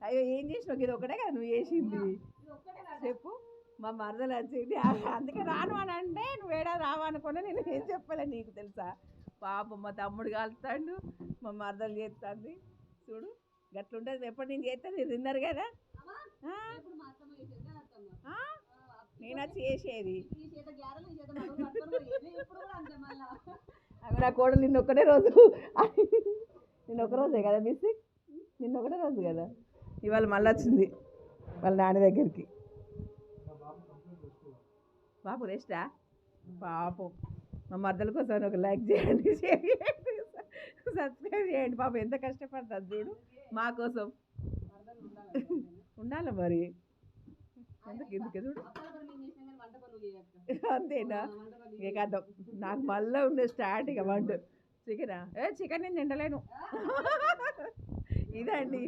అయ్యో ఏం చేసినావు ఇది ఒకటే కదా నువ్వు చేసింది చెప్పు మా మరదలు వచ్చింది అందుకే రాను అని అంటే నువ్వు ఏడా రావా అనుకున్నా నేను ఏం చెప్పలే నీకు తెలుసా పాపం మా తమ్ముడు కాలుతాడు మా మరదలు చేస్తుంది చూడు గట్లుంటుంది ఎప్పటి నుంచి చేస్తే మీరు తిన్నారు కదా నేను వచ్చి చేసేది అవి నా కోడలు నిన్నొక్కటే రోజు నిన్నొక్క రోజే కదా మిస్ నిన్నొక్కటే రోజు కదా ఇవాళ మళ్ళీ వచ్చింది వాళ్ళ నాన్న దగ్గరికి బాపు రెస్టా పాపం మా మద్దల కోసం ఒక లైక్ చేయండి షేర్ చేయండి సబ్స్క్రైబ్ చేయండి పాపం ఎంత కష్టపడుతుంది చూడు మా కోసం ఉండాలి మరి ఎందుకు చూడు అంతేనా ఇక అర్థం నాకు మళ్ళీ ఉండే స్టార్ట్ ఇక వంట చికెనా చికెన్ నేను తింటలేను ఇదండి